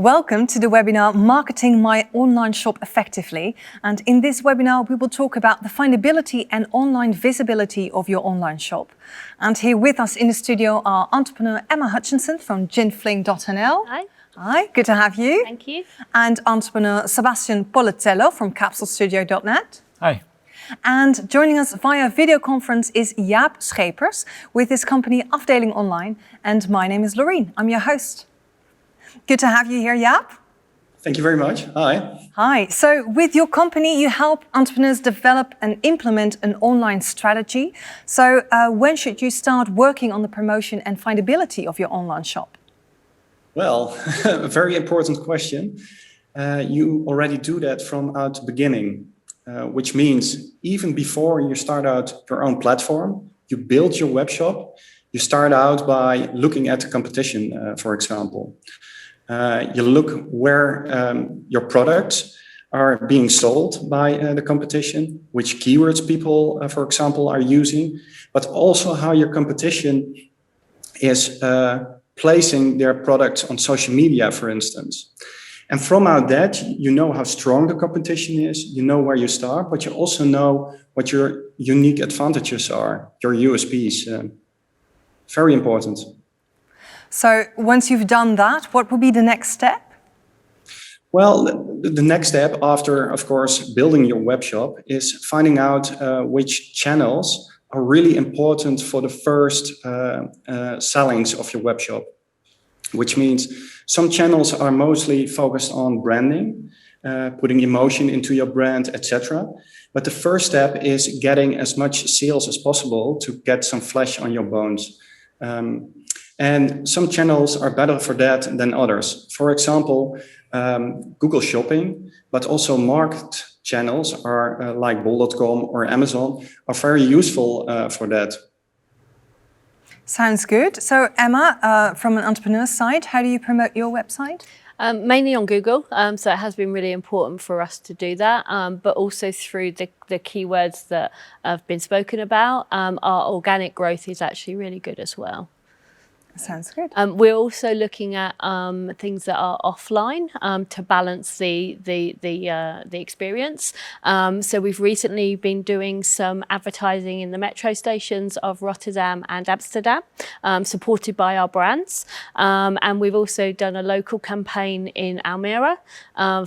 Welcome to the webinar Marketing My Online Shop Effectively. And in this webinar, we will talk about the findability and online visibility of your online shop. And here with us in the studio are entrepreneur Emma Hutchinson from ginfling.nl. Hi. Hi, good to have you. Thank you. And entrepreneur Sebastian Politello from capsulestudio.net. Hi. And joining us via video conference is Jaap Schepers with his company Afdeling Online. And my name is Loreen. I'm your host. Good to have you here, Jaap. Thank you very much. Hi. Hi. So with your company, you help entrepreneurs develop and implement an online strategy. So when should you start working on the promotion and findability of your online shop? Well, a very important question. You already do that from the beginning, which means even before you start out your own platform, you build your web shop, you start out by looking at the competition, for example. You look where your products are being sold by the competition, which keywords people, for example, are using, but also how your competition is placing their products on social media, for instance. And from out that, you know how strong the competition is, you know where you start, but you also know what your unique advantages are, your USPs. Very important. So once you've done that, what will be the next step? Well, the next step after, of course, building your web shop is finding out which channels are really important for the first sellings of your web shop, which means some channels are mostly focused on branding, putting emotion into your brand, etc. But the first step is getting as much sales as possible to get some flesh on your bones. And some channels are better for that than others. For example, Google Shopping, but also market channels are like bol.com or Amazon are very useful for that. Sounds good. So Emma, from an entrepreneur side, how do you promote your website? Mainly on Google, so it has been really important for us to do that, but also through the keywords that have been spoken about. Our organic growth is actually really good as well. Sounds good. We're also looking at things that are offline to balance the experience. So we've recently been doing some advertising in the metro stations of Rotterdam and Amsterdam, supported by our brands. And we've also done a local campaign in Almere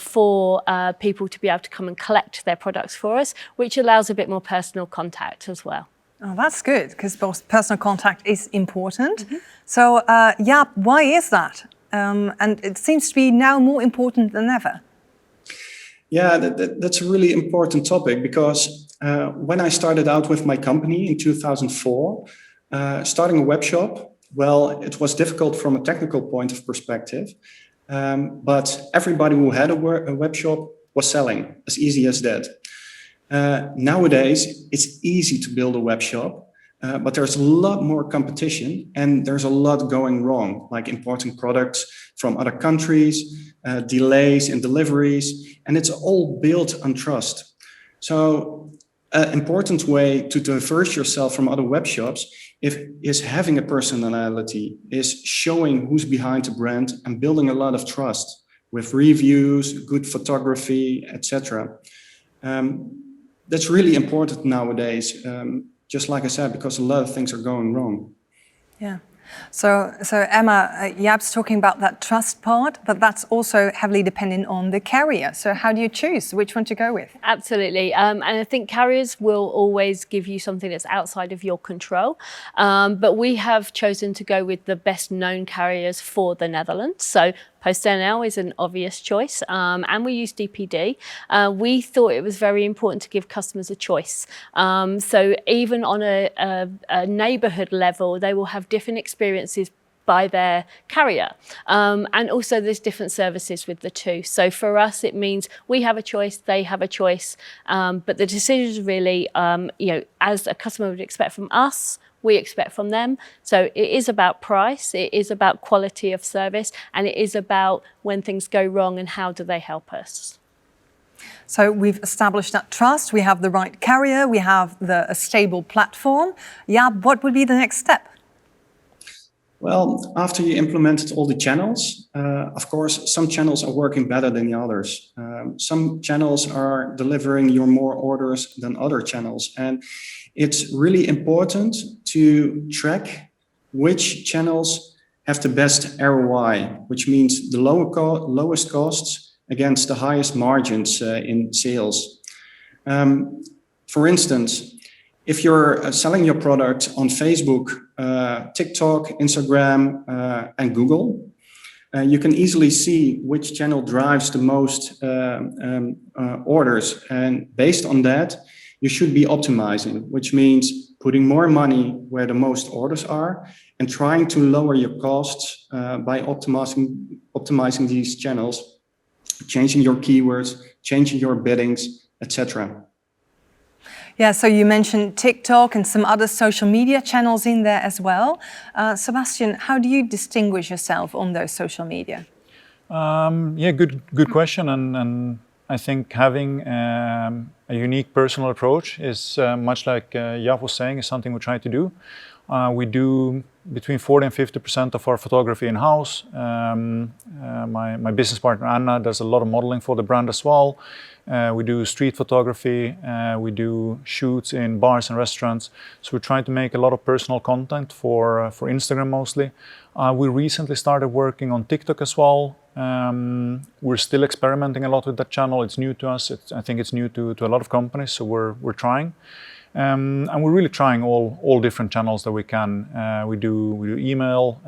for people to be able to come and collect their products for us, which allows a bit more personal contact as well. Oh, that's good, because personal contact is important. Mm-hmm. So, Jaap, why is that? And it seems to be now more important than ever. Yeah, that's a really important topic, because when I started out with my company in 2004, starting a web shop, well, it was difficult from a technical point of perspective, but everybody who had a web shop was selling, as easy as that. Nowadays, it's easy to build a web shop, but there's a lot more competition and there's a lot going wrong, like importing products from other countries, delays in deliveries, and it's all built on trust. So an important way to diverse yourself from other web shops is having a personality, is showing who's behind the brand and building a lot of trust with reviews, good photography, etc. That's really important nowadays, just like I said, because a lot of things are going wrong. Yeah. So Emma, Jaap's talking about that trust part, but that's also heavily dependent on the carrier. So how do you choose which one to go with? Absolutely. And I think carriers will always give you something that's outside of your control. But we have chosen to go with the best known carriers for the Netherlands. So PostNL is an obvious choice, and we use DPD. We thought it was very important to give customers a choice. So even on a neighbourhood level, they will have different experiences by their carrier. And also there's different services with the two. So for us, it means we have a choice, they have a choice, but the decision is really, as a customer would expect from us, we expect from them. So it is about price, it is about quality of service, and it is about when things go wrong and how do they help us. So we've established that trust, we have the right carrier, we have a stable platform. Jaap, what would be the next step? Well, after you implemented all the channels, of course, some channels are working better than the others. Some channels are delivering you more orders than other channels. And it's really important to track which channels have the best ROI, which means the lowest costs against the highest margins in sales. For instance, if you're selling your product on Facebook, TikTok, Instagram, and Google, you can easily see which channel drives the most orders. And based on that, you should be optimizing, which means putting more money where the most orders are and trying to lower your costs by optimizing these channels, changing your keywords, changing your biddings, etc. Yeah, so you mentioned TikTok and some other social media channels in there as well. Sebastian, how do you distinguish yourself on those social media? Yeah, good question. And I think having a unique personal approach is much like Jaap was saying, is something we try to do. We do between 40 and 50% of our photography in-house. My business partner Anna does a lot of modeling for the brand as well. We do street photography, we do shoots in bars and restaurants. So we're trying to make a lot of personal content for Instagram mostly. We recently started working on TikTok as well. We're still experimenting a lot with that channel. It's new to us. I think it's new to a lot of companies, so we're trying. And we're really trying all different channels that we can. We do email,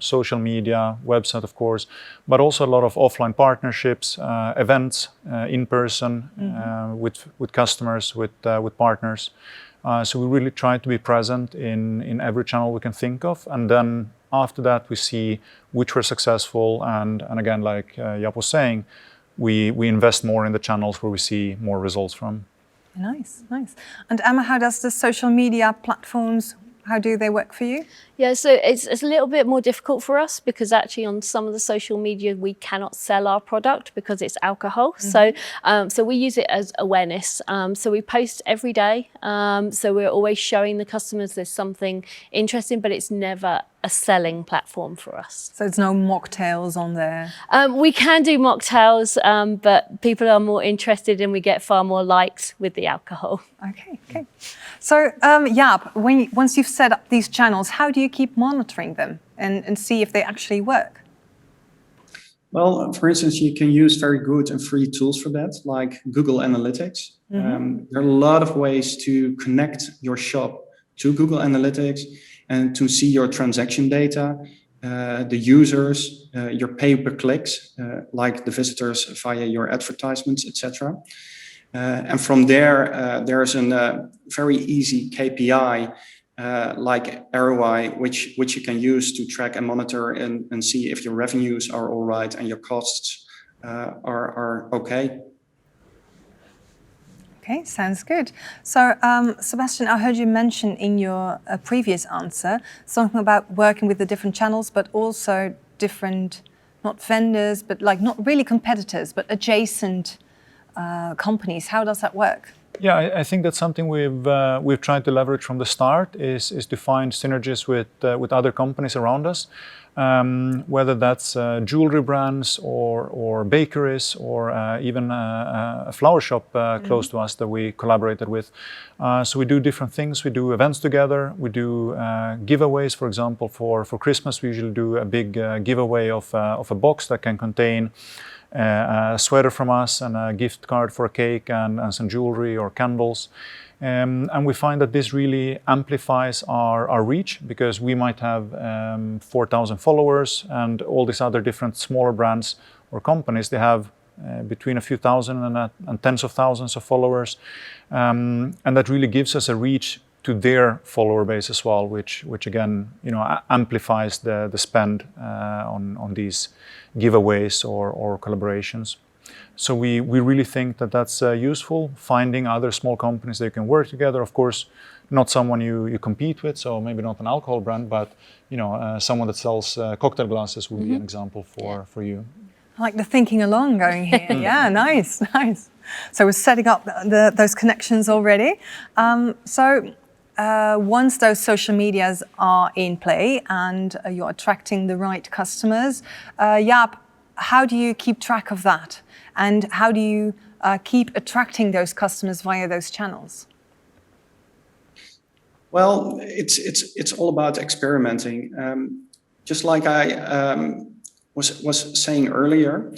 social media, website, of course, but also a lot of offline partnerships, events in person with customers, with partners. So we really try to be present in every channel we can think of, and then after that we see which were successful, and again, like Jaap was saying, we invest more in the channels where we see more results from. Nice, nice. And Emma, how does the social media platforms, how do they work for you? Yeah, so it's a little bit more difficult for us because actually on some of the social media we cannot sell our product because it's alcohol. So we use it as awareness. So we post every day. So we're always showing the customers there's something interesting, but it's never a selling platform for us. So it's no mocktails on there? We can do mocktails, but people are more interested and we get far more likes with the alcohol. Okay. So Jaap, once you've set up these channels, how do you keep monitoring them and see if they actually work? Well, for instance, you can use very good and free tools for that, like Google Analytics. There are a lot of ways to connect your shop to Google Analytics and to see your transaction data, the users, your pay-per-clicks, like the visitors via your advertisements, etc. And from there, there's a very easy KPI like ROI, which you can use to track and monitor and see if your revenues are all right and your costs are okay. Okay, sounds good. So, Sebastian, I heard you mention in your previous answer something about working with the different channels, but also different, not vendors, but like not really competitors, but adjacent companies. How does that work? Yeah, I think that's something we've tried to leverage from the start is to find synergies with other companies around us, whether that's jewelry brands or bakeries or even a flower shop close to us that we collaborated with. So we do different things. We do events together. We do giveaways. For example, for Christmas, we usually do a big giveaway of a box that can contain a sweater from us and a gift card for a cake and some jewelry or candles. And we find that this really amplifies our reach because we might have 4,000 followers and all these other different smaller brands or companies, they have between a few thousand and tens of thousands of followers. And that really gives us a reach to their follower base as well, which again, amplifies the spend on these giveaways or collaborations. So we really think that that's useful, finding other small companies that you can work together. Of course, not someone you compete with, so maybe not an alcohol brand, but someone that sells cocktail glasses would be an example for you. I like the thinking along going here. Yeah, nice. So we're setting up those connections already. So once those social medias are in play and you're attracting the right customers, Jaap, how do you keep track of that? And how do you keep attracting those customers via those channels? Well, it's all about experimenting. Just like I was saying earlier,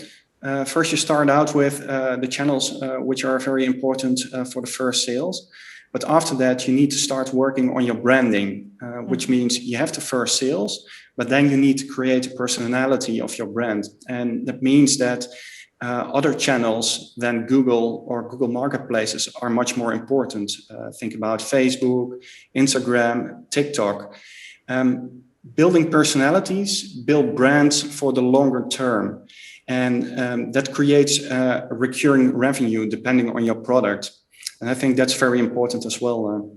first you start out with the channels which are very important for the first sales. But after that, you need to start working on your branding, which means you have the first sales, but then you need to create a personality of your brand. And that means that other channels than Google or Google Marketplaces are much more important. Think about Facebook, Instagram, TikTok. Building personalities, build brands for the longer term. And that creates recurring revenue depending on your product. And I think that's very important as well.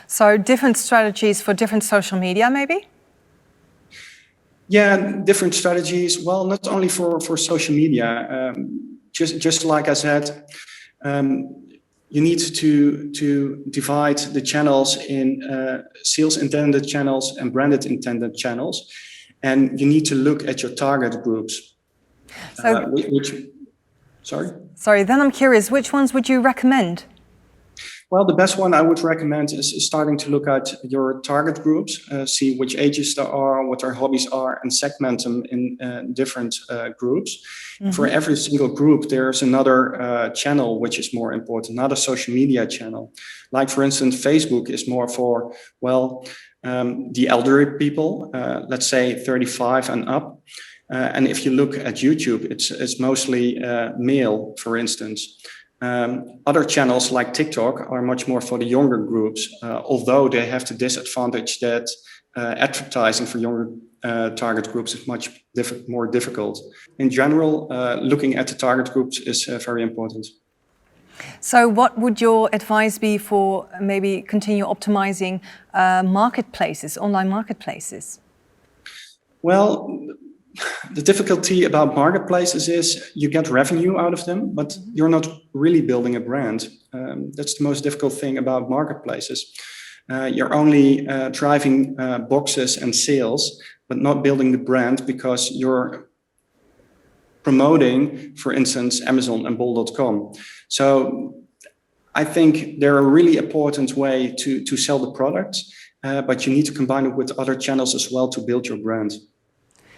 So different strategies for different social media, maybe? Yeah, different strategies. Well, not only for social media. Just like I said, you need to divide the channels in sales intended channels and branded intended channels. And you need to look at your target groups. So, Sorry, then I'm curious, which ones would you recommend? Well, the best one I would recommend is starting to look at your target groups, see which ages there are, what their hobbies are, and segment them in different groups. Mm-hmm. For every single group, there's another channel which is more important, not a social media channel. Like, for instance, Facebook is more for, the elderly people, let's say 35 and up. And if you look at YouTube, it's mostly male, for instance. Other channels like TikTok are much more for the younger groups, although they have the disadvantage that advertising for younger target groups is much more difficult. In general, looking at the target groups is very important. So what would your advice be for maybe continue optimizing marketplaces, online marketplaces? Well, the difficulty about marketplaces is you get revenue out of them, but you're not really building a brand. That's the most difficult thing about marketplaces. You're only driving boxes and sales, but not building the brand because you're promoting, for instance, Amazon and bol.com. So I think they're a really important way to sell the product, but you need to combine it with other channels as well to build your brand.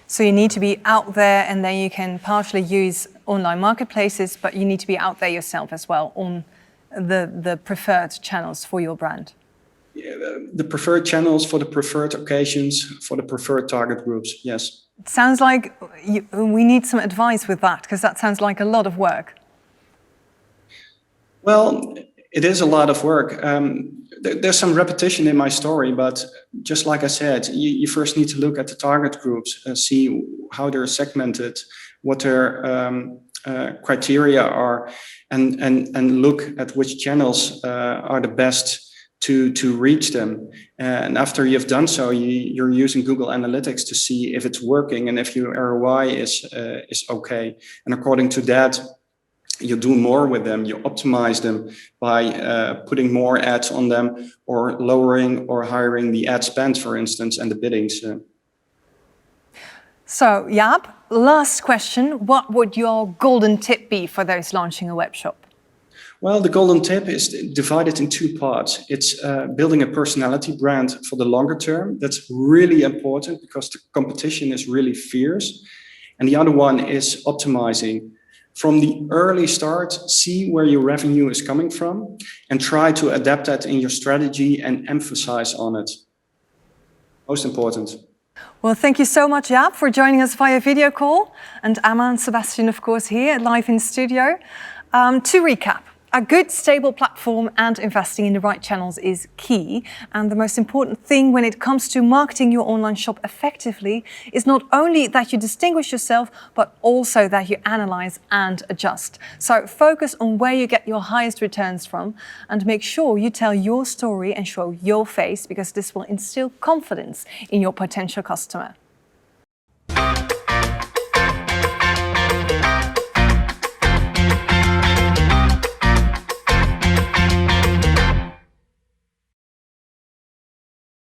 So you need to be out there, and then you can partially use online marketplaces, but you need to be out there yourself as well on the preferred channels for your brand. Yeah, the preferred channels for the preferred occasions, for the preferred target groups, yes. It sounds like we need some advice with that, because that sounds like a lot of work. Well, it is a lot of work. There's some repetition in my story, but just like I said, you first need to look at the target groups, see how they're segmented, what their criteria are, and look at which channels are the best to reach them. And after you've done so, you're using Google Analytics to see if it's working and if your ROI is okay. And according to that, you do more with them, you optimize them by putting more ads on them or lowering or hiring the ad spend, for instance, and the biddings. So, Jaap, last question. What would your golden tip be for those launching a web shop? Well, the golden tip is divided in two parts. It's building a personality brand for the longer term. That's really important because the competition is really fierce. And the other one is optimizing. From the early start, see where your revenue is coming from and try to adapt that in your strategy and emphasize on it. Most important. Well, thank you so much, Jaap, for joining us via video call. And Amma and Sebastian, of course, here live in studio. To recap, a good, stable platform and investing in the right channels is key. And the most important thing when it comes to marketing your online shop effectively is not only that you distinguish yourself, but also that you analyze and adjust. So focus on where you get your highest returns from and make sure you tell your story and show your face, because this will instill confidence in your potential customer.